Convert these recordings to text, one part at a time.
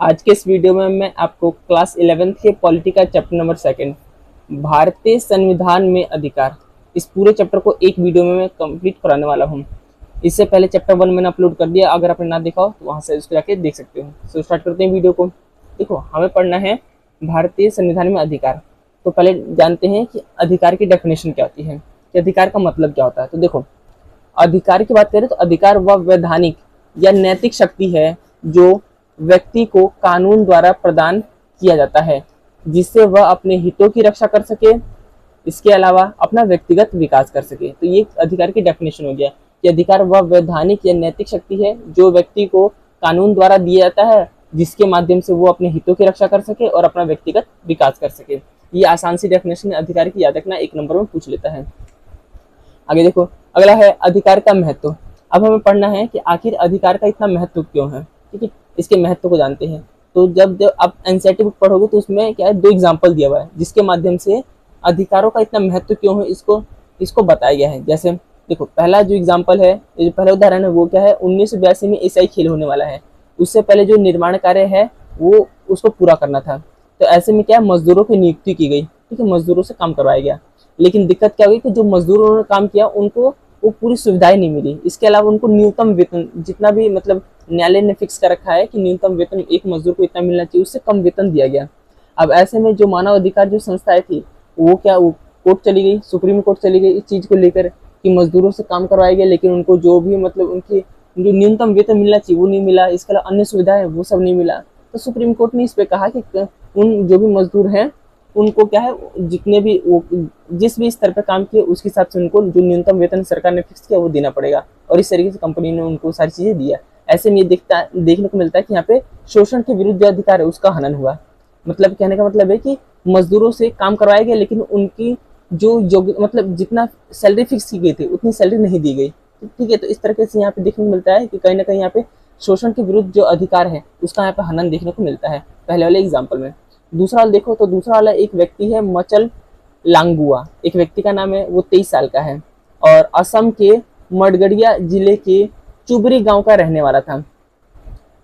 आज के इस वीडियो में मैं आपको क्लास 11th के पॉलिटी का चैप्टर नंबर 2 भारतीय संविधान में अधिकार, इस पूरे चैप्टर को एक वीडियो में मैं कंप्लीट कराने वाला हूँ। इससे पहले चैप्टर 1 मैंने अपलोड कर दिया, अगर आपने ना देखा हो तो वहाँ से उसको जाके देख सकते हो। तो स्टार्ट करते हैं वीडियो को। देखो, हमें पढ़ना है भारतीय संविधान में अधिकार। तो पहले जानते हैं कि अधिकार की डेफिनेशन क्या होती है, कि अधिकार का मतलब क्या होता है। तो देखो, अधिकार की बात करें तो अधिकार वह वैधानिक या नैतिक शक्ति है जो व्यक्ति को कानून द्वारा प्रदान किया जाता है, जिससे वह अपने हितों की रक्षा कर सके, इसके अलावा अपना व्यक्तिगत विकास कर सके। तो ये अधिकार की डेफिनेशन हो गया कि अधिकार वह वैधानिक या नैतिक शक्ति है जो व्यक्ति को कानून द्वारा दिया जाता है, जिसके माध्यम से वो अपने हितों की रक्षा कर सके और अपना व्यक्तिगत विकास कर सके। ये आसान सी डेफिनेशन अधिकार की याद रखना, 1 नंबर में पूछ लेता है। आगे देखो, अगला है अधिकार का महत्व। अब हमें पढ़ना है कि आखिर अधिकार का इतना महत्व क्यों है। ठीक है, इसके महत्व को जानते हैं। तो जब आप एनसीईआरटी बुक पढ़ोगे तो उसमें क्या है, 2 एग्जाम्पल दिया हुआ है जिसके माध्यम से अधिकारों का इतना महत्व क्यों है इसको बताया गया है। जैसे देखो, पहला जो एग्जाम्पल है, ये जो पहला उदाहरण है वो क्या है, 1982 में एशियाई खेल होने वाला है। उससे पहले जो निर्माण कार्य है वो उसको पूरा करना था। तो ऐसे में क्या है, मजदूरों की नियुक्ति की गई। ठीक है, मजदूरों से काम करवाया गया। लेकिन दिक्कत क्या हुई कि जो मजदूरों ने काम किया उनको वो पूरी सुविधाएं नहीं मिली। इसके अलावा उनको न्यूनतम वेतन, जितना भी मतलब न्यायालय ने फिक्स कर रखा है कि न्यूनतम वेतन एक मजदूर को इतना मिलना चाहिए, उससे कम वेतन दिया गया। अब ऐसे में जो मानव अधिकार जो संस्थाएं थी वो कोर्ट चली गई, सुप्रीम कोर्ट चली गई इस चीज को लेकर कि मजदूरों से काम करवाया गया, लेकिन उनको जो भी मतलब उनकी जो न्यूनतम वेतन मिलना चाहिए वो नहीं मिला। इसके अलावा अन्य सुविधाएं वो सब नहीं मिला। तो सुप्रीम कोर्ट ने इस पे कहा कि उन जो भी मजदूर हैं उनको क्या है, जितने भी वो जिस भी स्तर पर काम किए उसके हिसाब से उनको जो न्यूनतम वेतन सरकार ने फिक्स किया वो देना पड़ेगा। और इस तरीके से कंपनी ने उनको सारी चीजें दिया। ऐसे में ये देखने को मिलता है कि यहाँ पे शोषण के विरुद्ध जो अधिकार है उसका हनन हुआ। मतलब कहने का मतलब है कि मजदूरों से काम करवाया गया, लेकिन उनकी जो मतलब जितना सैलरी फिक्स की गई थी उतनी सैलरी नहीं दी गई। ठीक है, तो इस तरीके से यहाँ पे देखने को मिलता है कि कहीं ना कहीं यहाँ पे शोषण के विरुद्ध जो अधिकार है उसका यहाँ पे हनन देखने को मिलता है पहले वाले एग्जाम्पल में। दूसरा वाला देखो, तो दूसरा वाला एक व्यक्ति है मचल लांगुआ। एक व्यक्ति का नाम है, वो 23 साल का है और असम के मडगड़िया जिले के चुबरी गांव का रहने वाला था।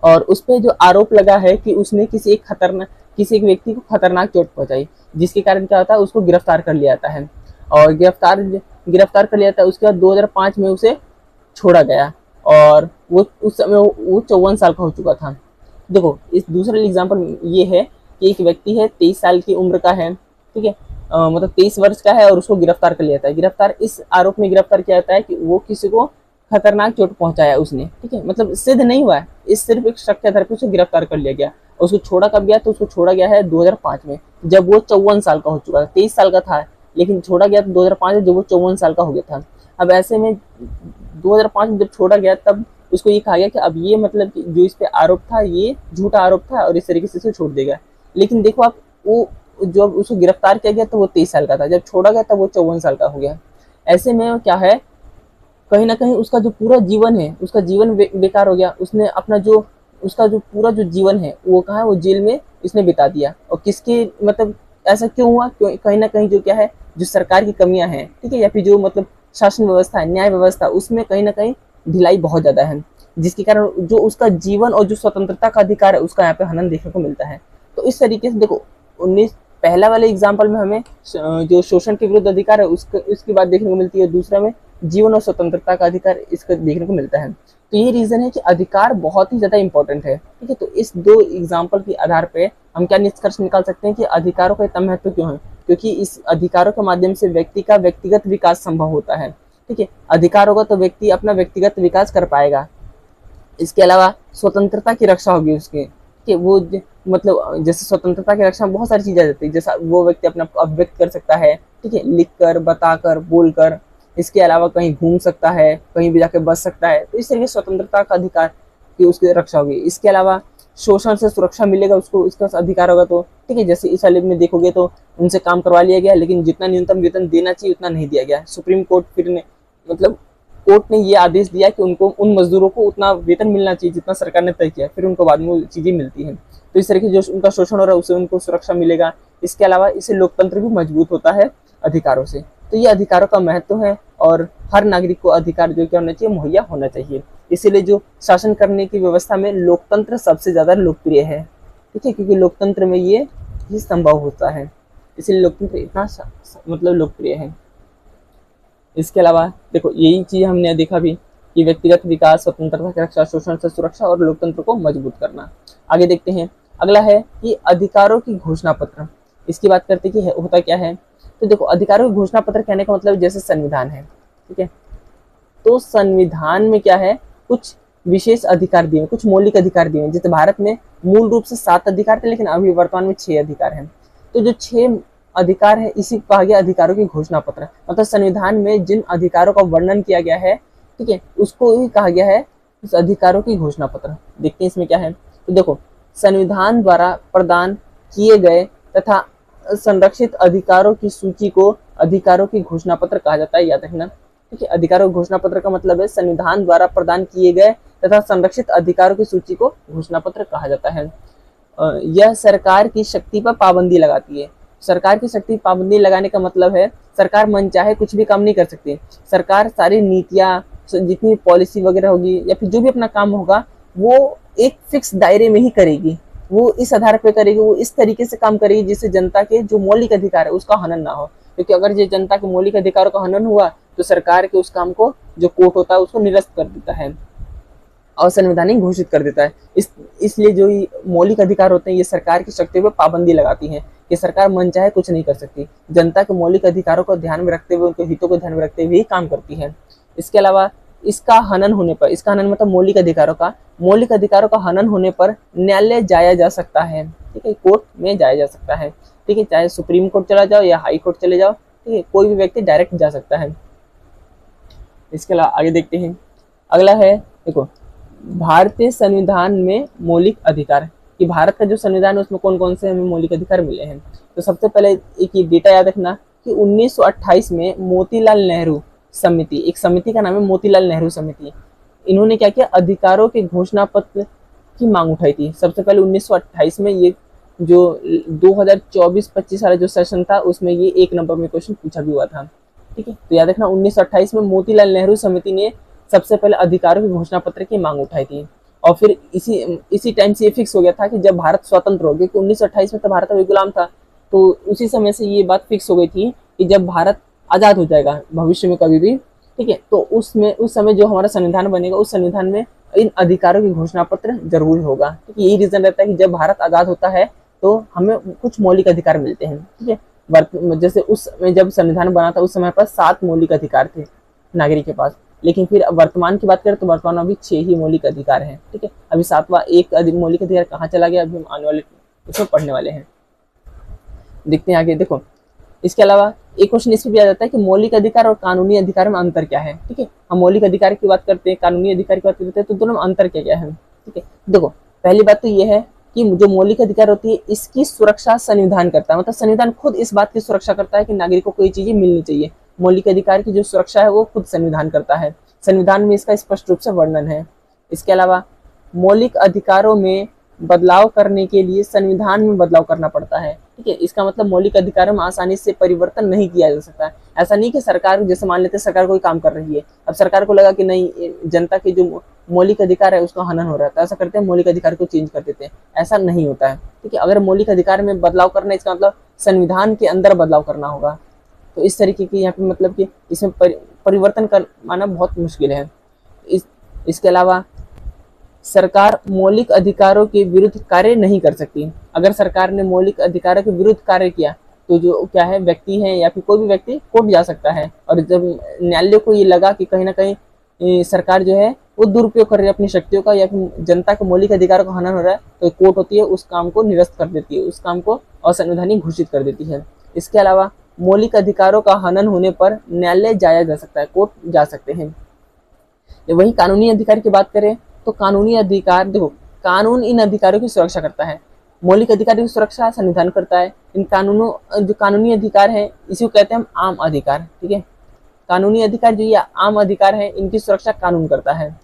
और उस पर जो आरोप लगा है कि उसने किसी एक व्यक्ति को खतरनाक चोट पहुंचाई, जिसके कारण क्या होता है, उसको गिरफ्तार कर लिया जाता है। और गिरफ्तार कर लिया जाता है। उसके बाद 2005 में उसे छोड़ा गया और वो उस समय वो 54 साल का हो चुका था। देखो, इस दूसरा एग्जाम्पल ये है कि एक व्यक्ति है, 23 साल की उम्र का है। ठीक है, मतलब 23 वर्ष का है और उसको गिरफ्तार कर लिया जाता है। गिरफ्तार इस आरोप में गिरफ्तार किया जाता है कि वो किसी को खतरनाक चोट पहुंचाया उसने। ठीक है, मतलब सिद्ध नहीं हुआ है, इस सिर्फ एक शक के आधार पर उसे गिरफ्तार कर लिया गया। और उसको छोड़ा कब गया, तो उसको छोड़ा गया है 2005 में, जब वो 54 साल का हो चुका था। 23 साल का था लेकिन छोड़ा गया 2005 में, जब वो 54 साल का हो गया था। अब ऐसे में 2005 में जब छोड़ा गया तब उसको ये कहा गया कि अब ये मतलब कि जो इस पे आरोप था ये झूठा आरोप था और इस तरीके से इसे छोड़ देगा। लेकिन देखो आप, वो जब उसको गिरफ्तार किया गया तो वो 23 साल का था, जब छोड़ा गया तब वो 54 साल का हो गया। ऐसे में क्या है, कहीं ना कहीं उसका जो पूरा जीवन है उसका जीवन बेकार हो गया। उसने अपना जो उसका जो पूरा जो जीवन है वो कहाँ है, वो जेल में इसने बिता दिया। और किसके मतलब ऐसा क्यों हुआ, कहीं ना कहीं जो क्या है, जो सरकार की कमियां हैं, ठीक है, या फिर जो मतलब शासन व्यवस्था है, न्याय व्यवस्था, उसमें कहीं ना कहीं ढिलाई बहुत ज्यादा है, जिसके कारण जो उसका जीवन और जो स्वतंत्रता का अधिकार है उसका यहाँ पे हनन देखने को मिलता है। तो इस तरीके से देखो, 19 पहला वाले एग्जाम्पल में हमें जो शोषण के विरुद्ध अधिकार है उसकी बात देखने को मिलती है। दूसरा में जीवन और स्वतंत्रता का अधिकार इसका देखने को मिलता है। तो ये रीजन है कि अधिकार बहुत ही ज्यादा इंपॉर्टेंट है। ठीक है, तो इस 2 एग्जाम्पल के आधार पे हम क्या निष्कर्ष निकाल सकते हैं कि अधिकारों का इतना महत्व क्यों है, क्योंकि इस अधिकारों के माध्यम से व्यक्ति का व्यक्तिगत विकास संभव होता है। ठीक है, अधिकार होगा तो व्यक्ति अपना व्यक्तिगत विकास कर पाएगा। इसके अलावा स्वतंत्रता की रक्षा होगी उसके, कि वो मतलब जैसे स्वतंत्रता की रक्षा में बहुत सारी चीजें आ जाती है, जैसा वो व्यक्ति अपने आप को अभिव्यक्त कर सकता है। ठीक है, लिख कर, बताकर, बोलकर। इसके अलावा कहीं घूम सकता है, कहीं भी जाके बस सकता है। तो इस तरीके स्वतंत्रता का अधिकार की उसकी रक्षा होगी। इसके अलावा शोषण से सुरक्षा मिलेगा उसको, इसका अधिकार होगा तो। ठीक है, जैसे इस वाले में देखोगे तो उनसे काम करवा लिया गया, लेकिन जितना न्यूनतम वेतन देना चाहिए उतना नहीं दिया गया। सुप्रीम कोर्ट फिर ने मतलब कोर्ट ने ये आदेश दिया कि उनको उन मजदूरों को उतना वेतन मिलना चाहिए जितना सरकार ने तय किया, फिर उनको बाद में वो चीजें मिलती हैं। तो इस तरीके जो उनका शोषण हो रहा है उससे उनको सुरक्षा मिलेगा। इसके अलावा इससे लोकतंत्र भी मजबूत होता है अधिकारों से। तो ये अधिकारों का महत्व है और हर नागरिक को अधिकार जो क्या होना चाहिए, मुहैया होना चाहिए। इसीलिए जो शासन करने की व्यवस्था में लोकतंत्र सबसे ज्यादा लोकप्रिय है। ठीक है, क्योंकि लोकतंत्र में ये ही संभव होता है, इसलिए लोकतंत्र इतना मतलब लोकप्रिय है। इसके अलावा देखो यही चीज हमने देखा भी कि व्यक्तिगत विकास, स्वतंत्रता की रक्षा, शोषण से सुरक्षा और लोकतंत्र को मजबूत करना। आगे देखते हैं, अगला है कि अधिकारों की घोषणा पत्र। इसकी बात करते कि होता क्या है। तो देखो अधिकारों की घोषणा पत्र कहने का मतलब जैसे संविधान है, ठीक है, तो संविधान में क्या है, कुछ विशेष अधिकार दिए, कुछ मौलिक अधिकार दिए। जैसे भारत में मूल रूप से 7 अधिकार थे, लेकिन अभी वर्तमान में 6 अधिकार हैं। तो जो 6 अधिकार है इसी को कहा गया अधिकारों की घोषणा पत्र। मतलब संविधान में जिन अधिकारों का वर्णन किया गया है, ठीक है, उसको ही कहा गया है उस अधिकारों की घोषणा पत्र। देखते हैं इसमें क्या है। तो देखो संविधान द्वारा प्रदान किए गए तथा संरक्षित अधिकारों की सूची को अधिकारों की घोषणा पत्र कहा जाता है, याद रखना। ठीक है, अधिकारों की घोषणा पत्र का मतलब है संविधान द्वारा प्रदान किए गए तथा संरक्षित अधिकारों की सूची को घोषणा पत्र कहा जाता है। यह सरकार की शक्ति पर पाबंदी लगाती है। सरकार की शक्ति पाबंदी लगाने का मतलब है सरकार मन चाहे कुछ भी काम नहीं कर सकती। सरकार सारी नीतियां, जितनी पॉलिसी वगैरह होगी या फिर जो भी अपना काम होगा वो एक फिक्स दायरे में ही करेगी, वो इस आधार पे करेगी, वो इस तरीके से काम करेगी जिससे जनता के जो मौलिक अधिकार है उसका हनन ना हो। क्योंकि अगर ये जनता के मौलिक अधिकारों का हनन हुआ तो सरकार के उस काम को जो कोर्ट होता है उसको निरस्त कर देता है, असंवैधानिक घोषित कर देता है। इसलिए जो मौलिक अधिकार होते हैं ये सरकार की शक्ति पर पाबंदी लगाती है कि सरकार मन चाहे कुछ नहीं कर सकती, जनता के मौलिक अधिकारों को ध्यान में रखते हुए, उनके हितों को ध्यान में रखते हुए ही काम करती है। इसके अलावा इसका हनन होने पर, इसका हनन मतलब मौलिक अधिकारों का हनन होने पर न्यायालय जाया जा सकता है। ठीक है, कोर्ट में जाया जा सकता है। ठीक है, चाहे सुप्रीम कोर्ट चला जाओ या हाई कोर्ट चले जाओ, ठीक है, कोई भी व्यक्ति डायरेक्ट जा सकता है। इसके अलावा आगे देखते हैं, अगला है देखो भारतीय संविधान में मौलिक अधिकार, कि भारत का जो संविधान है उसमें कौन कौन से हमें मौलिक अधिकार मिले हैं। तो सबसे पहले एक ये डेटा याद रखना कि 1928 में मोतीलाल नेहरू समिति, एक समिति का नाम है मोतीलाल नेहरू समिति, इन्होंने क्या किया, अधिकारों के घोषणा पत्र की मांग उठाई थी। सबसे पहले 1928 में ये जो 2024-25 वाला जो सेशन था उसमें ये 1 नंबर में क्वेश्चन पूछा भी हुआ था। ठीक है, तो याद रखना 1928 में मोतीलाल नेहरू समिति ने सबसे पहले अधिकारों के घोषणा पत्र की मांग उठाई थी। और फिर इसी टाइम से ये फिक्स हो गया था कि जब भारत स्वतंत्र हो, क्योंकि 1928 में तो भारत अभी गुलाम था, तो उसी समय से ये बात फिक्स हो गई थी कि जब भारत आजाद हो जाएगा भविष्य में कभी भी, ठीक है, तो उस समय जो हमारा संविधान बनेगा उस संविधान में इन अधिकारों की घोषणा पत्र जरूर होगा। क्योंकि यही रीजन रहता है कि जब भारत आजाद होता है तो हमें कुछ मौलिक अधिकार मिलते हैं। ठीक है, जैसे उस समय जब संविधान बना था उस समय पर 7 मौलिक अधिकार थे नागरिक के पास, लेकिन फिर वर्तमान की बात करें तो वर्तमान में अभी 6 ही मौलिक अधिकार हैं। ठीक है, अभी 7वां एक मौलिक अधिकार कहाँ चला गया, अभी हम आने वाले उसमें पढ़ने वाले हैं। देखते हैं आगे। देखो इसके अलावा एक क्वेश्चन इसमें भी आ जाता है कि मौलिक अधिकार और कानूनी अधिकार में अंतर क्या है। ठीक है, हम मौलिक अधिकार की बात करते हैं, कानूनी अधिकार की बात करते हैं, तो दोनों में अंतर क्या क्या है। ठीक है, देखो पहली बात तो ये है कि जो मौलिक अधिकार होती है इसकी सुरक्षा संविधान करता है। मतलब संविधान खुद इस बात की सुरक्षा करता है कि नागरिकों को ये चीजें मिलनी चाहिए। मौलिक अधिकार की जो सुरक्षा है वो खुद संविधान करता है, संविधान में इसका स्पष्ट रूप से वर्णन है। इसके अलावा मौलिक अधिकारों में बदलाव करने के लिए संविधान में बदलाव करना पड़ता है। ठीक है, इसका मतलब मौलिक अधिकारों में आसानी से परिवर्तन नहीं किया जा सकता है। ऐसा नहीं कि सरकार, जैसे मान लेते सरकार कोई काम कर रही है, अब सरकार को लगा कि नहीं जनता के जो मौलिक अधिकार है उसका हनन हो रहा है, तो ऐसा करते हैं मौलिक अधिकार को चेंज कर देते हैं। ऐसा नहीं होता है। ठीक है, अगर मौलिक अधिकार में बदलाव करना है इसका मतलब संविधान के अंदर बदलाव करना होगा। तो इस तरीके की यहाँ पे मतलब कि इसमें परिवर्तन कर माना बहुत मुश्किल है। इसके अलावा सरकार मौलिक अधिकारों के विरुद्ध कार्य नहीं कर सकती। अगर सरकार ने मौलिक अधिकारों के विरुद्ध कार्य किया तो जो क्या है, व्यक्ति है या फिर कोई भी व्यक्ति कोर्ट जा सकता है। और जब न्यायालय को ये लगा कि कहीं ना कहीं सरकार जो है वो दुरुपयोग कर रही है अपनी शक्तियों का या फिर जनता के मौलिक अधिकारों का हनन हो रहा है, तो कोर्ट होती है उस काम को निरस्त कर देती है, उस काम को असंवैधानिक घोषित कर देती है। इसके अलावा मौलिक अधिकारों का हनन होने पर न्यायालय जाया जा सकता है, कोर्ट जा सकते हैं। वही कानूनी अधिकार की बात करें तो कानूनी अधिकार, देखो कानून इन अधिकारों की सुरक्षा करता है, मौलिक अधिकारों की सुरक्षा संविधान करता है। इन कानूनों जो कानूनी अधिकार है इसी को कहते हैं हम आम अधिकार। ठीक है, कानूनी अधिकार जो ये आम अधिकार है इनकी सुरक्षा कानून करता है।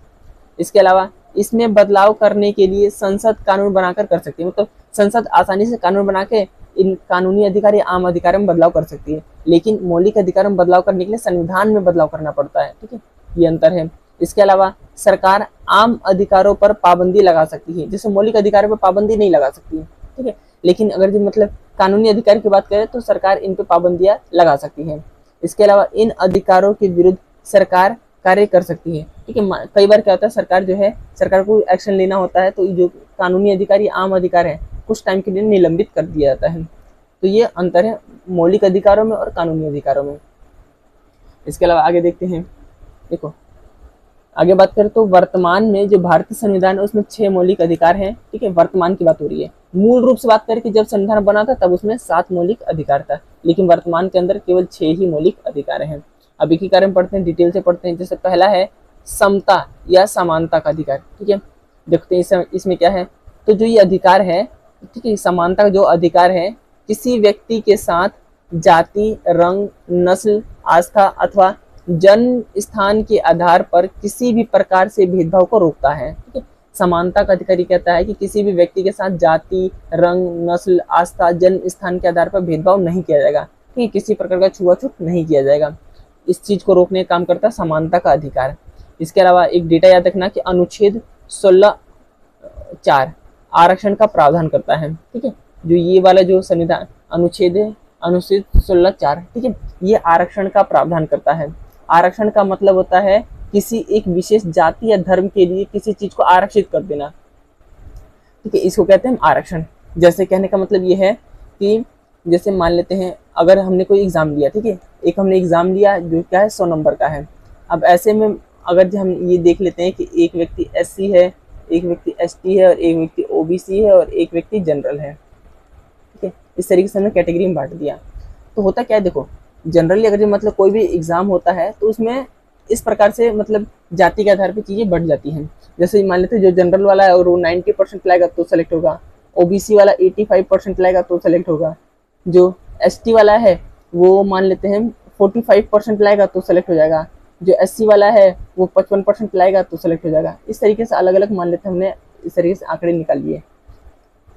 इसके अलावा इसमें बदलाव करने के लिए संसद कानून बनाकर कर सकती है। मतलब संसद आसानी से कानून बना के इन कानूनी अधिकार या आम अधिकार में बदलाव कर सकती है, लेकिन मौलिक अधिकार में बदलाव करने के लिए संविधान में बदलाव करना पड़ता है। ठीक है, ये अंतर है। इसके अलावा सरकार आम अधिकारों पर पाबंदी लगा सकती है, जैसे मौलिक अधिकारों पर पाबंदी नहीं लगा सकती। ठीक है। लेकिन अगर जो मतलब कानूनी अधिकार की बात करें तो सरकार इन पे पाबंदियां लगा सकती है। इसके अलावा इन अधिकारों के विरुद्ध सरकार कार्य कर सकती है, ठीक है। कई बार क्या होता है, सरकार को एक्शन लेना होता है तो जो कानूनी अधिकार या आम अधिकार है कुछ टाइम के लिए निलंबित कर दिया जाता है। तो ये अंतर है मौलिक अधिकारों में और कानूनी अधिकारों में। इसके अलावा आगे देखते हैं, देखो आगे बात करें तो वर्तमान में जो भारतीय संविधान है उसमें 6 मौलिक अधिकार हैं, ठीक है। वर्तमान की बात हो रही है। मूल रूप से बात करें कि जब संविधान बना था तब उसमें 7 मौलिक अधिकार था, लेकिन वर्तमान के अंदर केवल 6 ही मौलिक अधिकार हैं। अब एक ही कार्य में पढ़ते हैं, डिटेल से पढ़ते हैं। जैसे पहला है समता या समानता का अधिकार, ठीक है। देखते हैं इसमें क्या है। तो जो ये अधिकार है, ठीक है, समानता का जो अधिकार है, किसी व्यक्ति के साथ जाति, रंग, नस्ल, आस्था अथवा जन्म स्थान के आधार पर किसी भी प्रकार से भेदभाव को रोकता है, ठीक है। समानता का अधिकारी कहता है कि किसी भी व्यक्ति के साथ जाति, रंग, नस्ल, आस्था, जन्म स्थान के आधार पर भेदभाव नहीं किया जाएगा, ठीक है। किसी प्रकार का छुआछूत नहीं किया जाएगा। इस चीज को रोकने का काम करता है समानता का अधिकार। इसके अलावा एक डेटा याद रखना कि अनुच्छेद 16(4) आरक्षण का प्रावधान करता है, ठीक है। जो ये वाला जो संविधान अनुच्छेद है, अनुच्छेद 16(4), ठीक है, ये आरक्षण का प्रावधान करता है। आरक्षण का मतलब होता है किसी एक विशेष जाति या धर्म के लिए किसी चीज को आरक्षित कर देना, ठीक है, इसको कहते हैं आरक्षण। जैसे कहने का मतलब ये है कि जैसे मान लेते हैं अगर हमने कोई एग्जाम लिया, ठीक है, एक हमने एग्जाम लिया जो क्या है 100 नंबर का है। अब ऐसे में अगर हम ये देख लेते हैं कि एक व्यक्ति SC है, एक व्यक्ति ST है और एक व्यक्ति OBC है और एक व्यक्ति जनरल है, ठीक है। इस तरीके से हमने कैटेगरी में बांट दिया। तो होता क्या है, देखो जनरली अगर मतलब कोई भी एग्जाम होता है तो उसमें इस प्रकार से मतलब जाति के आधार पर चीजें बढ़ जाती हैं। जैसे मान लेते हैं जो जनरल वाला है और वो 90% लाएगा तो सेलेक्ट होगा, OBC वाला 85% लाएगा तो सेलेक्ट होगा, जो ST वाला है वो मान लेते हैं 45% लाएगा तो सेलेक्ट हो जाएगा, जो SC वाला है वो 55% लाएगा तो सेलेक्ट हो जाएगा। इस तरीके से अलग अलग मान लेते हैं, हमने इस तरीके से आंकड़े निकाल लिए।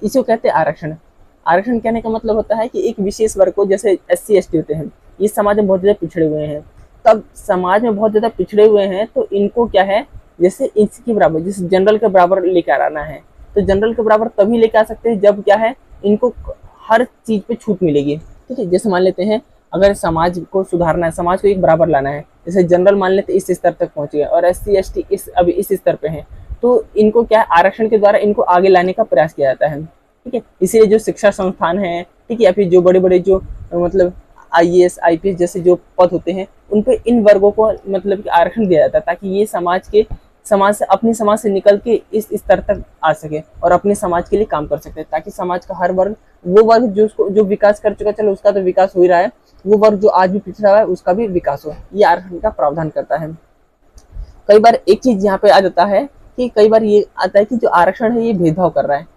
इसी को कहते हैं आरक्षण। आरक्षण कहने का मतलब होता है कि एक विशेष वर्ग को, जैसे SC ST होते हैं, ये समाज में बहुत ज़्यादा पिछड़े हुए हैं। तब समाज में बहुत ज़्यादा पिछड़े हुए हैं तो इनको क्या है, जैसे इसके बराबर, जैसे जनरल के बराबर लेकर आना है, तो जनरल के बराबर तभी लेकर आ सकते हैं जब क्या है, इनको हर चीज़ पे छूट मिलेगी, ठीक है। जैसे मान लेते हैं अगर समाज को सुधारना है, समाज को एक बराबर लाना है, जैसे जनरल मान लेते इस स्तर तक पहुंच गए और SC ST अभी इस स्तर पे हैं, तो इनको क्या है आरक्षण के द्वारा इनको आगे लाने का प्रयास किया जाता है, ठीक है। इसलिए जो शिक्षा संस्थान है, ठीक है, या फिर जो बड़े बड़े जो मतलब IAS IPS जैसे जो पद होते हैं उन पे इन वर्गों को मतलब कि आरक्षण दिया जाता है ताकि ये अपने समाज से निकल के इस स्तर तक आ सके और अपने समाज के लिए काम कर सकते हैं, ताकि समाज का हर वर्ग, वो वर्ग जो विकास कर चुका, चलो उसका तो विकास हो ही रहा है, वो वर्ग जो आज भी पिछड़ा हुआ है उसका भी विकास हो, ये आरक्षण का प्रावधान करता है। कई बार एक चीज यहाँ पे आ जाता है कि कई बार ये आता है कि जो आरक्षण है ये भेदभाव कर रहा है,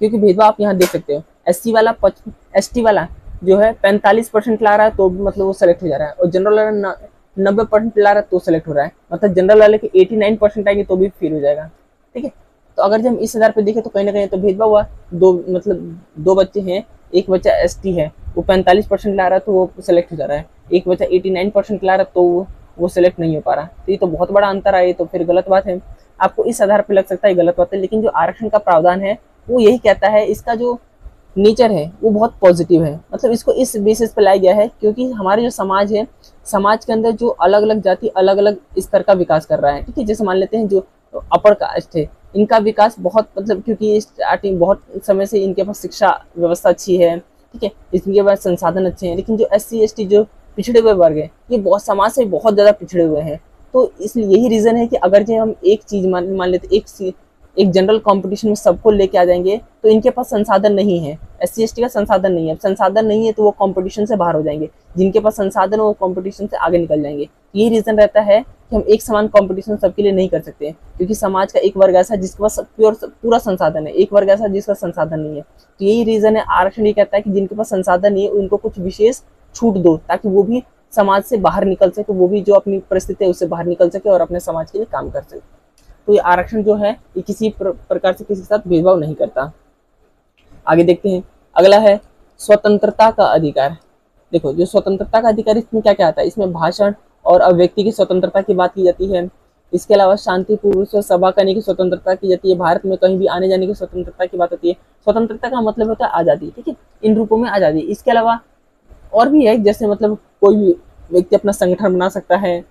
क्योंकि भेदभाव आप यहाँ देख सकते हो, SC वाला ST वाला जो है 45% ला रहा है तो मतलब वो सेलेक्ट हो जा रहा है, और जनरल वाला 90% ला रहा है तो सेलेक्ट हो रहा है, मतलब जनरल वाले के 89% आएंगे तो भी फेल हो जाएगा, ठीक है। तो अगर जब हम इस आधार पे देखें तो कहीं ना कहीं तो भेदभाव हुआ। दो बच्चे हैं, एक बच्चा ST है वो 45% ला रहा है तो वो सेलेक्ट हो जा रहा है, एक बच्चा 89% ला रहा है तो वो सेलेक्ट नहीं हो पा रहा। तो ये तो बहुत बड़ा अंतर है, ये तो फिर गलत बात है। आपको इस आधार पर लग सकता है गलत बात है, लेकिन जो आरक्षण का प्रावधान है वो यही कहता है, इसका जो नेचर है वो बहुत पॉजिटिव है, मतलब इसको इस बेसिस पे लाया गया है क्योंकि हमारे जो समाज है, समाज के अंदर जो अलग अलग जाति अलग अलग स्तर का विकास कर रहा है, ठीक है। जैसे मान लेते हैं जो अपर कास्ट है, इनका विकास बहुत मतलब क्योंकि स्टार्टिंग बहुत समय से इनके पास शिक्षा व्यवस्था अच्छी है, ठीक है, इनके पास संसाधन अच्छे हैं, लेकिन जो SC ST जो पिछड़े हुए वर्ग है ये बहुत समाज से बहुत ज़्यादा पिछड़े हुए हैं। तो इसलिए यही रीज़न है कि अगर जो हम एक चीज़ मान लेते एक जनरल कंपटीशन में सबको लेके आ जाएंगे तो इनके पास संसाधन नहीं है, SC ST का संसाधन नहीं है, संसाधन नहीं है तो वो कंपटीशन से बाहर हो जाएंगे, जिनके पास संसाधन वो कंपटीशन से आगे निकल जाएंगे। यही रीज़न रहता है कि हम एक समान कंपटीशन सबके लिए नहीं कर सकते, क्योंकि समाज का एक वर्ग ऐसा जिसके पास पूरा संसाधन है, एक वर्ग ऐसा जिसका संसाधन नहीं है। तो यही रीज़न है, आरक्षण ये कहता है कि जिनके पास संसाधन नहीं है उनको कुछ विशेष छूट दो ताकि वो भी समाज से बाहर निकल सके, वो भी जो अपनी परिस्थिति है उससे बाहर निकल सके और अपने समाज के लिए काम कर सके। तो ये आरक्षण जो है ये किसी प्रकार से किसी के साथ भेदभाव नहीं करता। आगे देखते हैं, अगला है स्वतंत्रता का अधिकार। देखो जो स्वतंत्रता का अधिकार इसमें क्या क्या आता है, इसमें भाषण और अभिव्यक्ति की स्वतंत्रता की बात की जाती है, इसके अलावा शांतिपूर्व से सभा करने की स्वतंत्रता की जाती है। भारत में कहीं भी आने जाने की स्वतंत्रता की बात होती है। स्वतंत्रता का मतलब होता है आज़ादी, ठीक है, इन रूपों में आज़ादी। इसके अलावा और भी है, जैसे मतलब कोई भी व्यक्ति अपना संगठन बना सकता है,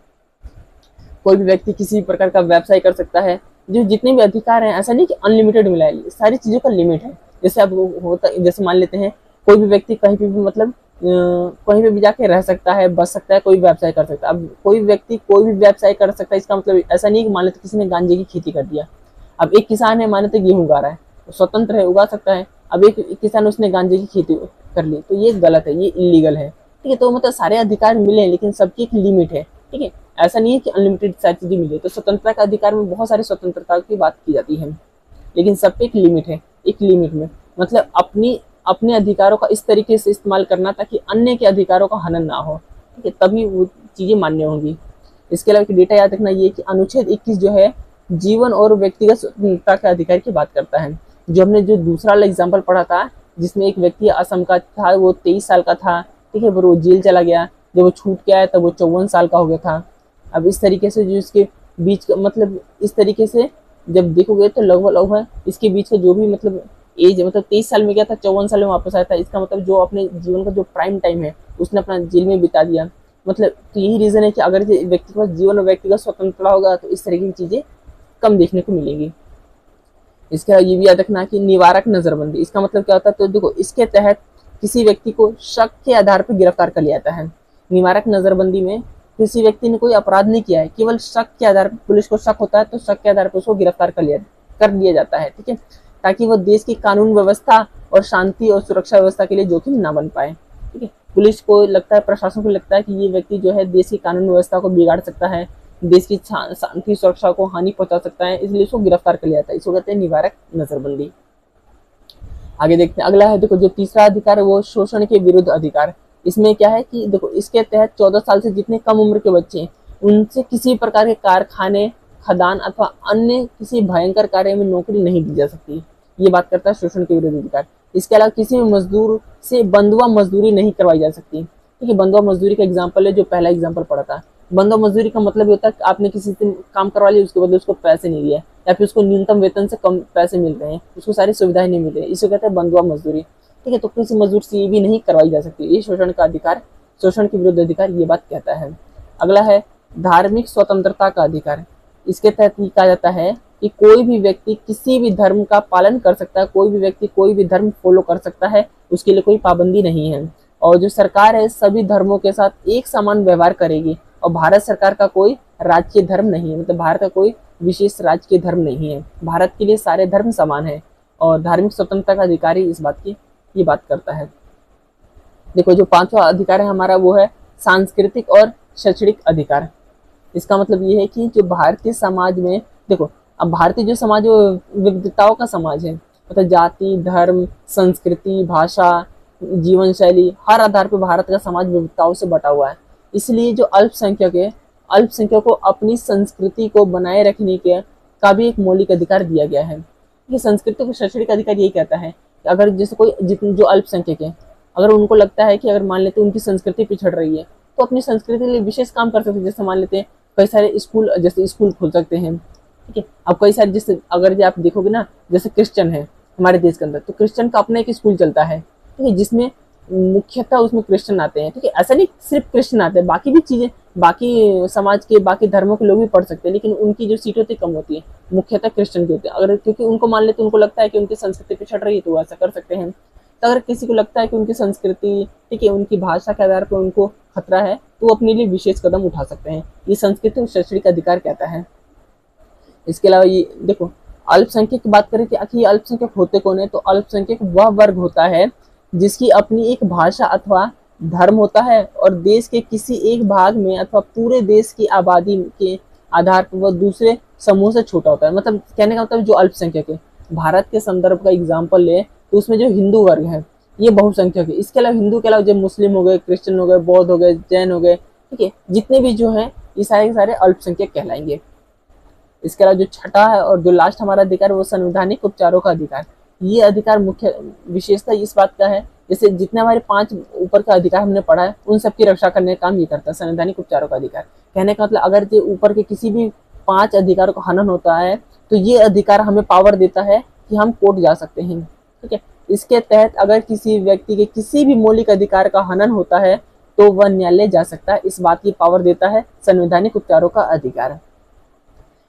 कोई भी व्यक्ति किसी प्रकार का व्यवसाय कर सकता है। जो जितने भी अधिकार हैं, ऐसा नहीं कि अनलिमिटेड मिला है, सारी चीज़ों का लिमिट है। जैसे अब होता, जैसे मान लेते हैं कोई भी व्यक्ति कहीं पे भी मतलब कहीं पे भी जाके रह सकता है, बस सकता है, कोई व्यवसाय कर सकता है। अब कोई व्यक्ति कोई भी व्यवसाय कर सकता है, इसका मतलब ऐसा नहीं कि मान लेते किसी ने गांजे की खेती कर दिया। अब एक किसान है, मान लेते गेहूँ उगा रहा है, स्वतंत्र है, उगा सकता है। अब एक किसान उसने गांजे की खेती कर ली, तो ये गलत है, ये इलीगल है, ठीक है। तो मतलब सारे अधिकार मिले हैं, लेकिन सबकी एक लिमिट है, ठीक है। ऐसा नहीं है कि अनलिमिटेड सारी चीजें मिले। तो स्वतंत्रता का अधिकार में बहुत सारी स्वतंत्रता की बात की जाती है, लेकिन सब पे एक लिमिट है। एक लिमिट में मतलब अपनी अपने अधिकारों का इस तरीके से इस्तेमाल करना ताकि अन्य के अधिकारों का हनन ना हो, ठीक है, तभी वो चीजें मान्य होंगी। इसके अलावा डेटा याद रखना ये कि अनुच्छेद 21 जो है जीवन और व्यक्तिगत स्वतंत्रता के अधिकार की बात करता है। जो हमने जो दूसरा वाला एग्जाम्पल पढ़ा था, जिसमें एक व्यक्ति असम का था, वो 23 साल का था, ठीक है, पर वो जेल चला गया। जब वो छूट के आया तब वो 54 साल का हो गया था। अब इस तरीके से जो इसके बीच का मतलब इस तरीके से जब देखोगे तो लगभग इसके बीच का जो भी मतलब एज मतलब 23 साल में गया था, 54 साल में वापस आया था। इसका मतलब जो अपने जीवन का जो प्राइम टाइम है उसने अपना जेल में बिता दिया। मतलब तो यही रीजन है कि अगर व्यक्ति के पास जीवन और व्यक्तिगत स्वतंत्रता होगा तो इस तरह की चीजें कम देखने को मिलेंगी। इसके अलावा ये भी याद रखना कि निवारक नजरबंदी, इसका मतलब क्या होता है, तो देखो इसके तहत किसी व्यक्ति को शक के आधार पर गिरफ्तार कर लिया जाता है। निवारक नजरबंदी में किसी व्यक्ति ने कोई अपराध नहीं किया है, केवल शक के आधार पर, पुलिस को शक होता है तो शक के आधार पर उसको गिरफ्तार कर लिया जाता है, ठीक है, ताकि वह देश की कानून व्यवस्था और शांति और सुरक्षा व्यवस्था के लिए जोखिम ना बन पाए, ठीक है। पुलिस को लगता है, प्रशासन को लगता है कि ये व्यक्ति जो है देश की कानून व्यवस्था को बिगाड़ सकता है, देश की शांति सुरक्षा को हानि पहुंचा सकता है, इसलिए उसको गिरफ्तार कर लिया जाता है। इसको कहते हैं निवारक नजरबंदी। आगे देखते हैं, अगला है देखो जो तीसरा अधिकार है वो शोषण के विरुद्ध अधिकार। इसमें क्या है कि देखो इसके तहत 14 साल से जितने कम उम्र के बच्चे हैं उनसे किसी प्रकार के कारखाने, खदान अथवा अन्य किसी भयंकर कार्य में नौकरी नहीं दी जा सकती। ये बात करता है शोषण के विरुद्ध अधिकार। इसके अलावा किसी भी मजदूर से बंधुआ मजदूरी नहीं करवाई जा सकती, ठीक है। बंधुआ मजदूरी का एग्जाम्पल है जो पहला एग्जाम्पल पढ़ा था। बंधुआ मजदूरी का मतलब होता है कि आपने किसी से काम करवा लिया, उसके बदले उसको पैसे नहीं दिया, या फिर उसको न्यूनतम वेतन से कम पैसे मिल रहे हैं, उसको सारी सुविधाएं नहीं मिल रही, इसे कहते हैं बंधुआ मजदूरी, ठीक है। तो किसी मजदूर से ये भी नहीं करवाई जा सकती। ये शोषण का अधिकार, शोषण के विरुद्ध अधिकार ये बात कहता है। अगला है धार्मिक स्वतंत्रता का अधिकार। इसके तहत ये कहा जाता है कि कोई भी व्यक्ति किसी भी धर्म का पालन कर सकता है, कोई भी व्यक्ति कोई भी धर्म फॉलो कर सकता है, उसके लिए कोई पाबंदी नहीं है। और जो सरकार है सभी धर्मों के साथ एक समान व्यवहार करेगी। और भारत सरकार का कोई राजकीय धर्म नहीं है, मतलब भारत का कोई विशेष राजकीय धर्म नहीं है, भारत के लिए सारे धर्म समान है। और धार्मिक स्वतंत्रता का अधिकारी इस बात की ये बात करता है। देखो जो पांचवा अधिकार है हमारा वो है सांस्कृतिक और शैक्षणिक अधिकार। इसका मतलब ये है कि जो भारतीय समाज में, देखो अब भारतीय जो समाज वो विविधताओं का समाज है, मतलब जाति, धर्म, संस्कृति, भाषा, जीवन शैली, हर आधार पर भारत का समाज विविधताओं से बटा हुआ है। इसलिए जो अल्पसंख्यक है, अल्पसंख्यक को अपनी संस्कृति को बनाए रखने के का भी एक मौलिक अधिकार दिया गया है। ये संस्कृति को शैक्षणिक अधिकार यही कहता है कि अगर जैसे कोई जो अल्पसंख्यक है, अगर उनको लगता है कि अगर मान लेते उनकी संस्कृति पिछड़ रही है तो अपनी संस्कृति के लिए विशेष काम कर सकते हैं। जैसे मान लेते हैं कई सारे स्कूल, जैसे स्कूल खोल सकते हैं, ठीक है। अब कई सारे जैसे अगर आप देखोगे ना, जैसे क्रिश्चियन है हमारे देश के अंदर, तो क्रिश्चियन का अपना एक स्कूल चलता है, ठीक है, जिसमें मुख्यतः उसमें क्रिश्चियन आते हैं, ठीक है। ऐसा नहीं सिर्फ क्रिश्चियन आते हैं, बाकी भी चीजें, बाकी समाज के बाकी धर्मों के लोग भी पढ़ सकते हैं, लेकिन उनकी जो सीट होती है कम होती है, मुख्यतः क्रिश्चियन की होती है। अगर क्योंकि उनको मान लेते उनको लगता है कि उनकी संस्कृति पिछड़ रही है तो वो ऐसा कर सकते हैं। तो अगर किसी को लगता है कि उनकी संस्कृति, ठीक है, उनकी भाषा के आधार पर उनको खतरा है तो वो अपने लिए विशेष कदम उठा सकते हैं। ये संस्कृति और शैक्षणिक अधिकार कहता है। इसके अलावा ये देखो अल्पसंख्यक की बात करें कि आखिर अल्पसंख्यक होते कौन है, तो अल्पसंख्यक वह वर्ग होता है जिसकी अपनी एक भाषा अथवा धर्म होता है और देश के किसी एक भाग में अथवा पूरे देश की आबादी के आधार पर वह दूसरे समूह से छोटा होता है। मतलब कहने का मतलब जो अल्पसंख्यक है, भारत के संदर्भ का एग्जाम्पल ले तो उसमें जो हिंदू वर्ग है ये बहुसंख्यक है। इसके अलावा हिंदू के अलावा जो मुस्लिम हो गए, क्रिश्चियन हो गए, बौद्ध हो गए, जैन हो गए, ठीक है, जितने भी जो है ये सारे के सारे अल्पसंख्यक कहलाएंगे। इसके अलावा जो छठा है और जो लास्ट हमारा अधिकार है वो संवैधानिक उपचारों का अधिकार। ये अधिकार मुख्य विशेषता इस बात का है, जैसे जितने हमारे 5 ऊपर का अधिकार हमने पढ़ा है उन सबकी रक्षा करने का काम ये करता है संवैधानिक उपचारों का अधिकार। कहने का मतलब अगर जो ऊपर के किसी भी 5 अधिकारों का हनन होता है तो ये अधिकार हमें पावर देता है कि हम कोर्ट जा सकते हैं। ठीक है, इसके तहत अगर किसी व्यक्ति के किसी भी मौलिक अधिकार का हनन होता है तो वह न्यायालय जा सकता है। इस बात की पावर देता है संवैधानिक उपचारों का अधिकार।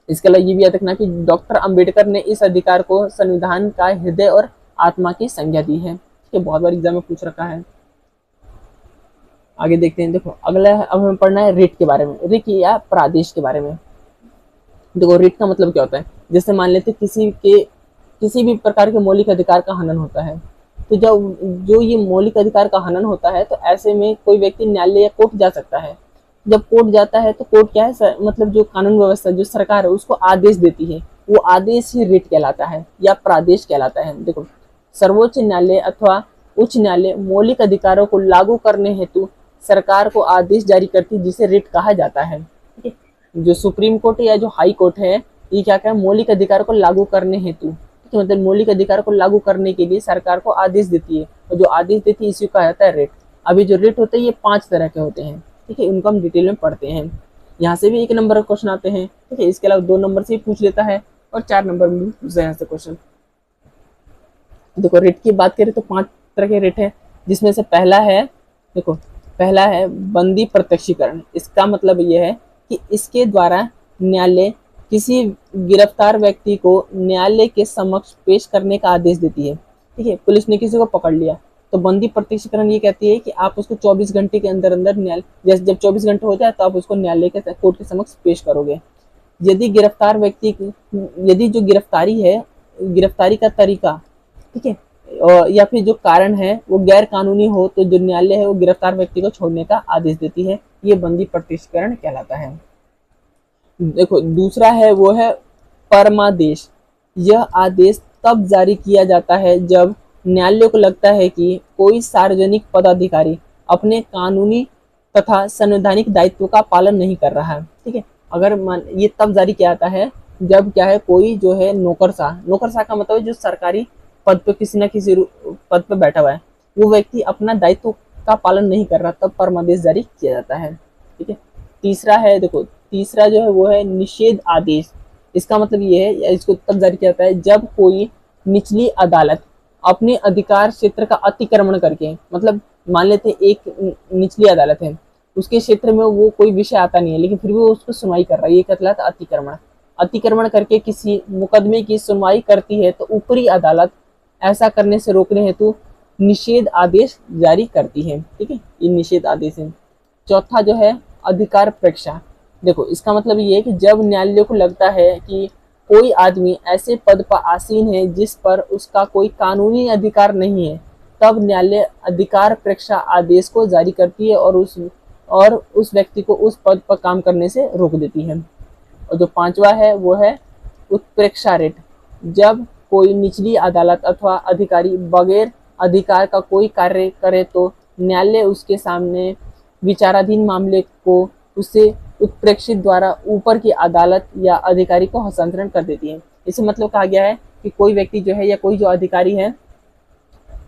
इसके अलावा ये भी याद रखना कि डॉक्टर अंबेडकर ने इस अधिकार को संविधान का हृदय और आत्मा की संज्ञा दी है। ये बहुत बार एग्जाम में पूछ रखा है। आगे देखते हैं। देखो अगला अब हमें पढ़ना है रिट के बारे में, रिट या प्रादेश के बारे में। देखो रिट का मतलब क्या होता है, जैसे मान लेते किसी भी प्रकार के मौलिक अधिकार का हनन होता है, तो जब जो ये मौलिक अधिकार का हनन होता है तो ऐसे में कोई व्यक्ति न्यायालय या कोर्ट जा सकता है। जब कोर्ट जाता है तो कोर्ट क्या है, मतलब जो कानून व्यवस्था जो सरकार है उसको आदेश देती है, वो आदेश ही रिट कहलाता है या प्रादेश कहलाता है। देखो सर्वोच्च न्यायालय अथवा उच्च न्यायालय मौलिक अधिकारों को लागू करने हेतु सरकार को आदेश जारी करती, जिसे रिट कहा जाता है। ठीक है, जो सुप्रीम कोर्ट या जो हाई कोर्ट है ये क्या है, मौलिक अधिकार को लागू करने हेतु, ठीक है, मतलब मौलिक अधिकार को लागू करने के लिए सरकार को आदेश देती है, और जो आदेश देती है इसी को कहा जाता है रिट। अभी जो रिट होते हैं ये 5 तरह के होते हैं। ठीक है, उनको हम डिटेल में पढ़ते हैं। यहाँ से भी 1 नंबर का क्वेश्चन आते हैं। ठीक है, इसके अलावा 2 नंबर से भी पूछ लेता है और 4 नंबर में भी पूछता है यहाँ से क्वेश्चन। देखो रिट की बात करें तो 5 तरह के रिट है, जिसमें से पहला है बंदी प्रत्यक्षीकरण। इसका मतलब यह है कि इसके द्वारा न्यायालय किसी गिरफ्तार व्यक्ति को न्यायालय के समक्ष पेश करने का आदेश देती है। ठीक है, पुलिस ने किसी को पकड़ लिया तो बंदी प्रत्यक्षीकरण ये कहती है कि आप उसको 24 घंटे के अंदर न्यायालय, जैसे जब 24 घंटे हो जाए तो आप उसको न्यायालय के कोर्ट के समक्ष पेश करोगे। यदि गिरफ्तार व्यक्ति यदि जो गिरफ्तारी है, गिरफ्तारी का तरीका, ठीक है, या फिर जो कारण है वो गैर कानूनी हो तो जो न्यायालय है वो गिरफ्तार व्यक्ति को छोड़ने का आदेश देती है। ये बंदी प्रत्यक्षीकरण कहलाता है। देखो दूसरा है वो है परमादेश। यह आदेश तब जारी किया जाता है जब न्यायालय को लगता है कि कोई सार्वजनिक पदाधिकारी अपने कानूनी तथा संवैधानिक दायित्व का पालन नहीं कर रहा है। ठीक है, अगर ये तब जारी किया जाता है जब क्या है, कोई जो है नौकरशाह का मतलब जो सरकारी पद पे किसी न किसी पद पे बैठा हुआ है, वो व्यक्ति अपना दायित्व का पालन नहीं कर रहा, तब परमादेश जारी किया जाता है। ठीक है, तीसरा है, देखो तीसरा जो है वो है निषेध आदेश। इसका मतलब ये है, इसको तब जारी किया जाता है जब कोई निचली अदालत अपने अधिकार क्षेत्र का अतिक्रमण करके, मतलब मान लेते एक निचली अदालत है, उसके क्षेत्र में वो कोई विषय आता नहीं है लेकिन फिर भी वो उसको सुनवाई कर रहा है, ये कहलाता है अतिक्रमण करके किसी मुकदमे की सुनवाई करती है तो ऊपरी अदालत ऐसा करने से रोकने हेतु निषेध आदेश जारी करती है। ठीक है, ये निषेध आदेश है। चौथा जो है अधिकार प्रेक्षा। देखो इसका मतलब ये है कि जब न्यायालय को लगता है कि कोई आदमी ऐसे पद पर आसीन है जिस पर उसका कोई कानूनी अधिकार नहीं है, तब न्यायालय अधिकार प्रेक्षा आदेश को जारी करती है और उस व्यक्ति को उस पद पर काम करने से रोक देती है। और जो 5वां है वो है उत्प्रेक्षा रिट। जब कोई निचली अदालत अथवा अधिकारी बगैर अधिकार का कोई कार्य करे तो न्यायालय उसके सामने विचाराधीन मामले को उससे उत्प्रेक्षित द्वारा ऊपर की अदालत या अधिकारी को हस्तांतरण कर देती है। इसे मतलब कहा गया है कि कोई व्यक्ति जो है या कोई जो अधिकारी है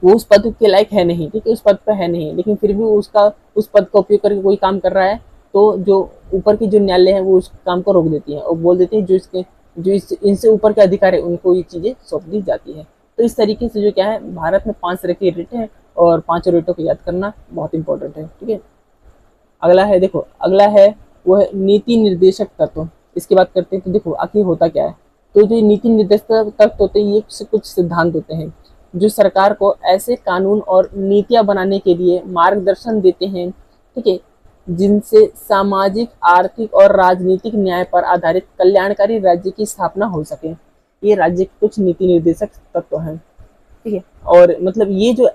वो उस पद के लायक है नहीं, ठीक है, उस पद पर है नहीं, लेकिन फिर भी उसका उस पद का उपयोग करके कोई काम कर रहा है, तो जो ऊपर की जो न्यायालय है वो उस काम को रोक देती है और बोल देती है जो इनसे ऊपर के अधिकारी है उनको ये चीज़ें सौंप दी जाती है। तो इस तरीके से जो क्या है, भारत में 5 तरह की रिट है और 5 रिटों को याद करना बहुत इंपॉर्टेंट है। ठीक है, अगला है, देखो अगला है वो है नीति निर्देशक तत्व। इसकी बात करते हैं तो देखो आखिर होता क्या है, तो जो नीति निर्देशक तत्व होते हैं ये कुछ सिद्धांत होते हैं जो सरकार को ऐसे कानून और नीतियां बनाने के लिए मार्गदर्शन देते हैं, ठीक है, जिनसे सामाजिक, आर्थिक और राजनीतिक न्याय पर आधारित कल्याणकारी राज्य की स्थापना हो सके। ये राज्य के कुछ नीति निर्देशक तत्व हैं। ठीक है, और मतलब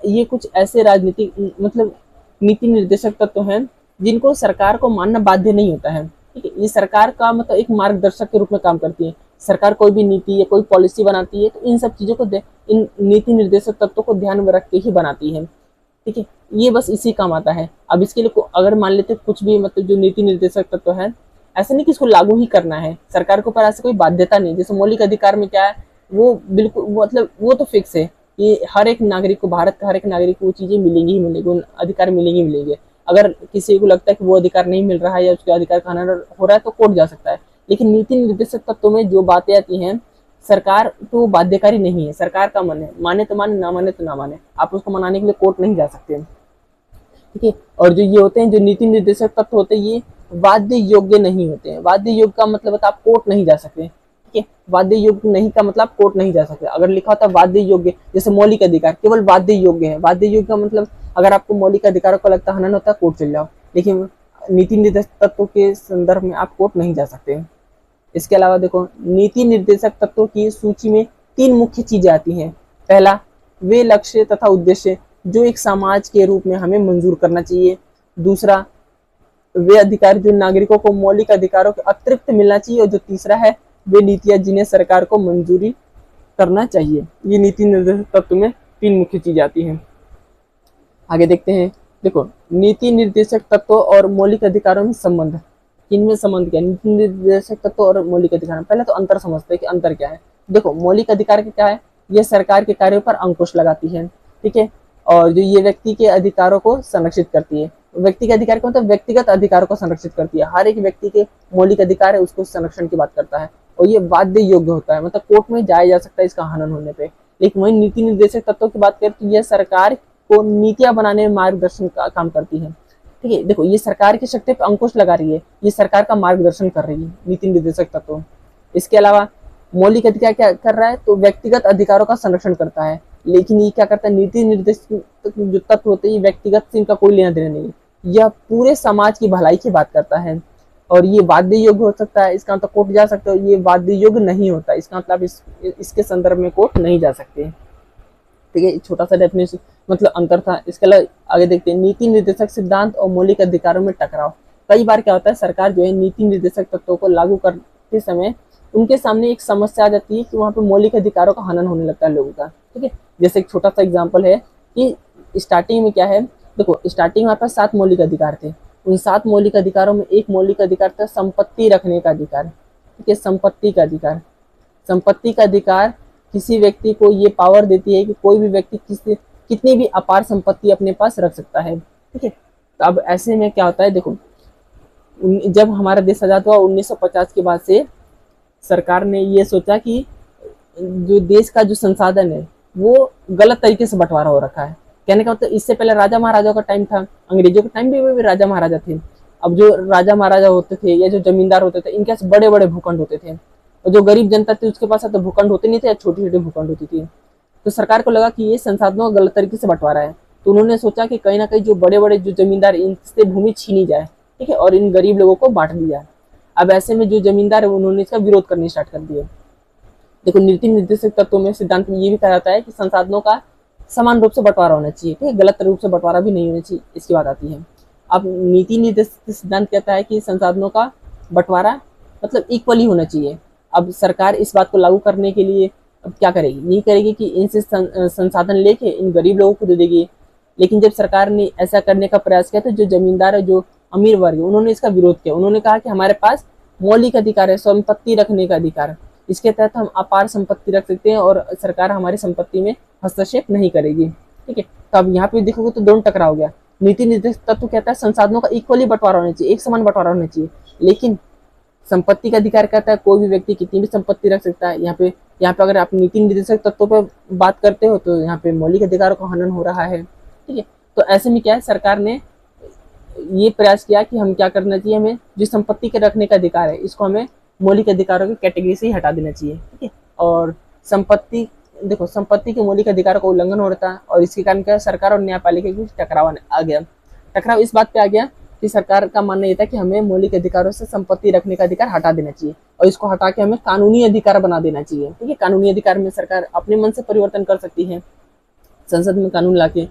ये कुछ ऐसे राजनीतिक मतलब नीति निर्देशक तत्व हैं जिनको सरकार को मानना बाध्य नहीं होता है। ठीक है, ये सरकार का मतलब एक मार्गदर्शक के रूप में काम करती है। सरकार कोई भी नीति या कोई पॉलिसी बनाती है तो इन सब चीज़ों को इन नीति निर्देशक तत्वों को ध्यान में रख के ही बनाती है। ठीक है, ये बस इसी काम आता है। अब इसके लिए अगर मान लेते कुछ भी मतलब जो नीति निर्देशक तत्व है, ऐसा नहीं कि इसको लागू ही करना है, सरकार के ऊपर ऐसे कोई बाध्यता नहीं। जैसे मौलिक अधिकार में क्या है, वो बिल्कुल मतलब वो तो फिक्स है, ये हर एक नागरिक को, भारत का हर एक नागरिक को वो चीज़ें मिलेंगी ही मिलेंगी, उन अधिकार मिलेंगे। अगर किसी को लगता है कि वो अधिकार नहीं मिल रहा है या उसके अधिकार का हनन हो रहा है तो कोर्ट जा सकता है, लेकिन नीति निर्देशक तत्वों में जो बातें आती हैं, सरकार तो बाध्यकारी नहीं है, सरकार का मन है, माने तो माने, ना माने तो ना माने, आप उसको मनाने के लिए कोर्ट नहीं जा सकते, ठीक है। और जो ये होते हैं, जो नीति निर्देशक तत्व होते हैं, ये वाद्य योग्य नहीं होते हैं। वाद्य योग्य का मतलब होता है आप कोर्ट नहीं जा सकते, ठीक है। वाद्य योग्य नहीं का मतलब कोर्ट नहीं जा सकते। अगर लिखा होता है वाद्य योग्य, जैसे मौलिक अधिकार केवल वाद्य योग्य है, वाद्य योग्य का मतलब अगर आपको मौलिक अधिकारों को लगता हनन होता है, कोर्ट चल जाओ, लेकिन नीति निर्देशक तत्व के संदर्भ में आप कोर्ट नहीं जा सकते। इसके अलावा देखो, नीति निर्देशक तत्वों की सूची में 3 मुख्य चीजें आती हैं। पहला, वे लक्ष्य तथा उद्देश्य जो एक समाज के रूप में हमें मंजूर करना चाहिए। दूसरा, वे अधिकार जो नागरिकों को मौलिक अधिकारों के अतिरिक्त मिलना चाहिए। और जो तीसरा है, वे नीतियां जिन्हें सरकार को मंजूरी करना चाहिए। ये नीति निर्देशक तत्व में 3 मुख्य चीजें आती हैं। आगे देखते हैं। देखो, नीति निर्देशक तत्व और मौलिक अधिकारों में संबंध, इनमें संबंध क्या है? नीति निर्देशक तत्व और मौलिक अधिकार, पहले तो अंतर समझते हैं कि अंतर क्या है। देखो, मौलिक अधिकार क्या है? ये सरकार के कार्यों पर अंकुश लगाती है, ठीक है। और जो ये व्यक्ति के अधिकारों को संरक्षित करती है। व्यक्ति के अधिकार का मतलब व्यक्तिगत अधिकारों को संरक्षित करती है। हर एक व्यक्ति के मौलिक अधिकार है, उसको संरक्षण की बात करता है। और ये बाध्य योग्य होता है, मतलब कोर्ट में जाया जा सकता है इसका हनन होने पे। लेकिन वही नीति निर्देशक तत्वों की बात करें तो यह सरकार को नीतियां बनाने में मार्गदर्शन का काम करती है, ठीक है। देखो, ये सरकार की शक्ति पर अंकुश लगा रही है, ये सरकार का मार्गदर्शन कर रही है नीति निर्देशक तत्व। इसके अलावा मौलिक अधिकार क्या कर रहा है? तो व्यक्तिगत अधिकारों का संरक्षण करता है। लेकिन ये क्या करता है? नीति निर्देशक जो तत्व होते हैं, ये व्यक्तिगत से इनका कोई लेना देना नहीं है, यह पूरे समाज की भलाई की बात करता है। और ये वाद्य योग्य हो सकता है, इसका मतलब कोर्ट जा सकते हो। ये वाद्य योग्य नहीं होता, इसका मतलब इसके संदर्भ में कोर्ट नहीं जा सकते, ठीक है। छोटा सा डेफिनेशन मतलब अंतर था। इसके अलावा आगे देखते हैं, नीति निर्देशक सिद्धांत और मौलिक अधिकारों में टकराव। कई बार क्या होता है, सरकार जो है नीति निर्देशक तत्वों को लागू करते समय उनके सामने एक समस्या आ जाती है कि वहाँ पे मौलिक अधिकारों का हनन होने लगता है लोगों का, ठीक है। जैसे एक छोटा सा एग्जाम्पल है कि स्टार्टिंग में क्या है, देखो स्टार्टिंग में हमारे पास 7 मौलिक अधिकार थे। उन 7 मौलिक अधिकारों में एक मौलिक अधिकार था संपत्ति रखने का अधिकार, ठीक है। संपत्ति का अधिकार, संपत्ति का अधिकार किसी व्यक्ति को ये पावर देती है कि कोई भी व्यक्ति कितनी भी अपार संपत्ति अपने पास रख सकता है, ठीक है। तो अब ऐसे में क्या होता है, देखो जब हमारा देश आजाद हुआ 1950 के बाद से सरकार ने ये सोचा कि जो देश का जो संसाधन है वो गलत तरीके से बंटवारा हो रखा है। कहने का मतलब, इससे पहले राजा महाराजाओं का टाइम था, अंग्रेजों के टाइम भी राजा महाराजा थे। अब जो राजा महाराजा होते थे या जो जमींदार होते थे, इनके पास बड़े बड़े भूखंड होते थे। और जो गरीब जनता थी उसके पास तो भूखंड होते नहीं थे, छोटी छोटी भूखंड होती थी। तो सरकार को लगा कि ये संसाधनों का गलत तरीके से बंटवारा है। तो उन्होंने सोचा कि कहीं ना कहीं जो बड़े बड़े जो जमींदार, इनसे भूमि छीनी जाए, ठीक है, और इन गरीब लोगों को बांट दी जाए। अब ऐसे में जो जमींदार है उन्होंने इसका विरोध करने स्टार्ट कर दिया। देखो, नीति निर्देशक तत्वों में सिद्धांत में ये भी कहा जाता है कि संसाधनों का समान रूप से बंटवारा होना चाहिए, ठीक है, गलत रूप से बंटवारा भी नहीं होना चाहिए, इसकी बात आती है। अब नीति निर्देशक सिद्धांत कहता है कि संसाधनों का बंटवारा मतलब इक्वली होना चाहिए। अब सरकार इस बात को लागू करने के लिए अब क्या करेगी? यही करेगी कि इनसे संसाधन लेके इन गरीब लोगों को दे देगी। लेकिन जब सरकार ने ऐसा करने का प्रयास किया तो जो जमींदार है, जो अमीर वर्ग है, उन्होंने इसका विरोध किया। उन्होंने कहा कि हमारे पास मौलिक अधिकार है, संपत्ति रखने का अधिकार, इसके तहत हम अपार संपत्ति रख सकते हैं और सरकार हमारी संपत्ति में हस्तक्षेप नहीं करेगी, ठीक है। तो अब यहाँ पे देखोगे तो दोनों टकराव हो गया। नीति निर्देशक तत्व कहता है संसाधनों का इक्वली बंटवारा होना चाहिए, एक समान बंटवारा होना चाहिए। लेकिन संपत्ति का अधिकार कहता है कोई भी व्यक्ति कितनी भी संपत्ति रख सकता है। यहाँ पे अगर आप नीति निर्देशक तत्वों पर बात करते हो तो यहाँ पे मौलिक अधिकारों का हनन हो रहा है, ठीक है। तो ऐसे में क्या है, सरकार ने ये प्रयास किया कि हम क्या करना चाहिए, हमें जो संपत्ति के रखने का अधिकार है इसको हमें मौलिक अधिकारों की कैटेगरी से ही हटा देना चाहिए, ठीक है। और संपत्ति, देखो संपत्ति के मौलिक अधिकारों का उल्लंघन हो रहा था और इसके कारण क्या, सरकार और न्यायपालिका के बीच टकराव आ गया। टकराव इस बात पे आ गया कि सरकार का मानना ये था कि हमें मौलिक अधिकारों से संपत्ति रखने का अधिकार हटा देना चाहिए और इसको हटा के हमें कानूनी अधिकार बना देना चाहिए, ठीक है। कानूनी अधिकार में सरकार अपने मन से परिवर्तन कर सकती है संसद में कानून लाके।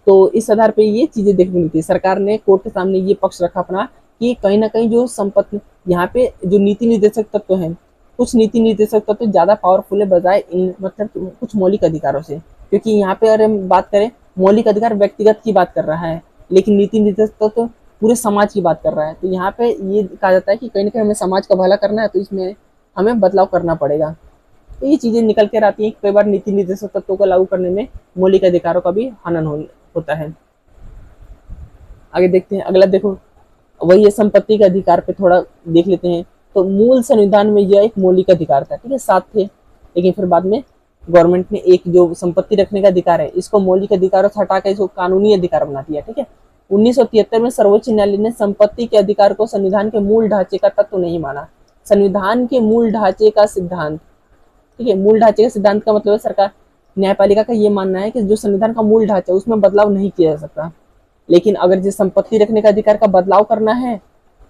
तो इस आधार पे ये चीजें देखनी थी। सरकार ने कोर्ट के सामने ये पक्ष रखा अपना कि कहीं ना कहीं जो संपत्ति, यहाँ पे जो नीति निर्देशक तत्व हैं, कुछ नीति निर्देशक तत्व ज्यादा पावरफुल है बजाय इन मतलब कुछ मौलिक अधिकारों से। क्योंकि यहाँ पे अगर हम बात करें, मौलिक अधिकार व्यक्तिगत की बात कर रहा है, लेकिन नीति निर्देशक तत्व पूरे समाज की बात कर रहा है। तो यहाँ पे ये कहा जाता है कि कहीं ना कहीं हमें समाज का भला करना है, तो इसमें हमें बदलाव करना पड़ेगा। तो ये चीजें निकल कर आती हैं। कई बार नीति निर्देशक तत्वों को लागू करने में मौलिक अधिकारों का भी हनन होता है। आगे देखते हैं अगला। देखो, वही है संपत्ति के अधिकार पे थोड़ा देख लेते हैं। तो मूल संविधान में यह एक मौलिक अधिकार था, ठीक है, 7 थे, लेकिन फिर बाद में गवर्नमेंट ने एक जो संपत्ति रखने का अधिकार है इसको मौलिक अधिकारों से हटा के इसको कानूनी अधिकार बना दिया, ठीक है। 1973 में सर्वोच्च न्यायालय ने संपत्ति के अधिकार को संविधान के मूल ढांचे का तत्व नहीं माना। संविधान के मूल ढांचे का सिद्धांत, ठीक है, मूल ढांचे का सिद्धांत का मतलब है सरकार न्यायपालिका का ये मानना है कि जो संविधान का मूल ढांचा है उसमें बदलाव नहीं किया जा सकता, लेकिन अगर जिस संपत्ति रखने का अधिकार का बदलाव करना है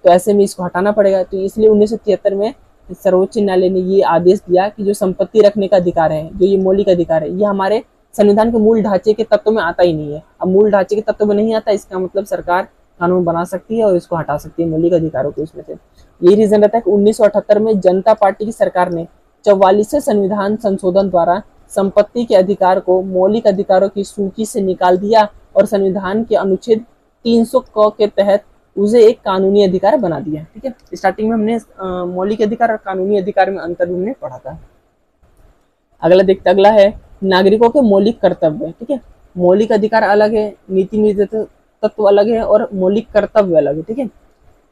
तो ऐसे में इसको हटाना पड़ेगा। तो इसलिए 1973 में सर्वोच्च न्यायालय ने ये आदेश दिया कि जो संपत्ति रखने का अधिकार है, जो ये मौलिक अधिकार है, ये हमारे संविधान के मूल ढांचे के तत्व में आता ही नहीं है। अब मूल ढांचे के तत्व में नहीं आता, इसका मतलब सरकार कानून बना सकती है और इसको हटा सकती है मौलिक अधिकारों को इसमें से। यही रीजन रहता है कि 1978 में जनता पार्टी की सरकार ने 44वें संविधान संशोधन द्वारा संपत्ति के अधिकार को मौलिक अधिकारों की सूची से निकाल दिया और संविधान के अनुच्छेद 300 क के तहत उसे एक कानूनी अधिकार बना दिया, ठीक है। स्टार्टिंग में हमने मौलिक अधिकार और कानूनी अधिकार में अंतर भी हमने पढ़ा था। अगला है नागरिकों के मौलिक कर्तव्य, ठीक है। मौलिक अधिकार अलग है, नीति निर्देशित तत्व अलग है और मौलिक कर्तव्य अलग है, ठीक है।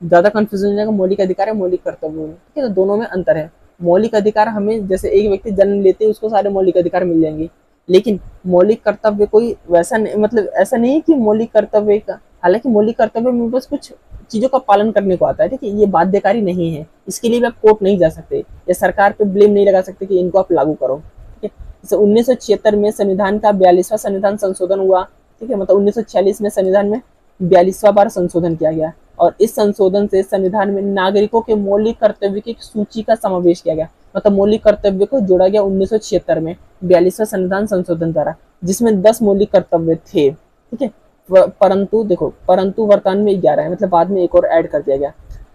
ज्यादा कंफ्यूजन हो जाएगा, मौलिक अधिकार है मौलिक कर्तव्य है, ठीक है, तो दोनों में अंतर है। मौलिक अधिकार हमें, जैसे एक व्यक्ति जन्म लेते हैं उसको सारे मौलिक अधिकार मिल जाएंगे, लेकिन मौलिक कर्तव्य कोई वैसा नहीं, मतलब ऐसा नहीं कि मौलिक कर्तव्य का, हालांकि मौलिक कर्तव्य में बस कुछ चीजों का पालन करने को आता है, ठीक है, ये बाध्यकारी नहीं है, इसके लिए भी आप कोर्ट नहीं जा सकते या सरकार पे ब्लेम नहीं लगा सकते कि इनको आप लागू करो, ठीक है। जैसे 1976 में संविधान का 42वां संविधान संशोधन हुआ, ठीक है, मतलब 1946 में संविधान में 42वां बार संशोधन किया गया और इस संशोधन से संविधान में नागरिकों के मौलिक कर्तव्य की सूची का समावेश किया गया, मतलब मौलिक कर्तव्य को जोड़ा गया 1976 में 42वां संविधान संशोधन द्वारा, जिसमें 10 मौलिक कर्तव्य थे, ठीक है। परंतु वर्तमान में 11 है, मतलब बाद में एक और ऐड कर दिया गया।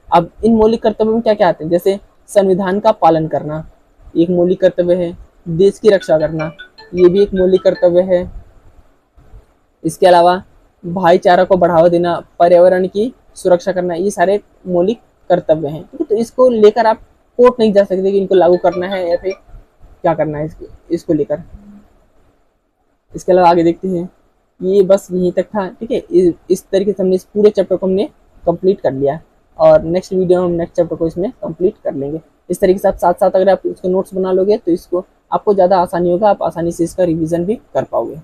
अब इन मौलिक कर्तव्यों में क्या क्या आते हैं, जैसे संविधान का पालन करना एक मौलिक कर्तव्य है, देश की रक्षा करना ये भी एक मौलिक कर्तव्य है, इसके अलावा भाईचारा को बढ़ावा देना, पर्यावरण की सुरक्षा करना, ये सारे मौलिक कर्तव्य हैं, ठीक है। तो इसको लेकर आप कोर्ट नहीं जा सकते कि इनको लागू करना है या फिर क्या करना है इसको लेकर। इसके अलावा आगे देखते हैं, ये बस यहीं तक था, ठीक है। इस तरीके से हमने इस पूरे चैप्टर को हमने कंप्लीट कर लिया और नेक्स्ट वीडियो में हम नेक्स्ट चैप्टर को इसमें कंप्लीट कर लेंगे। इस तरीके से आप साथ साथ अगर आप इसको नोट्स बना लोगे तो इसको आपको ज़्यादा आसानी होगा, आप आसानी से इसका रिवीजन भी कर पाओगे।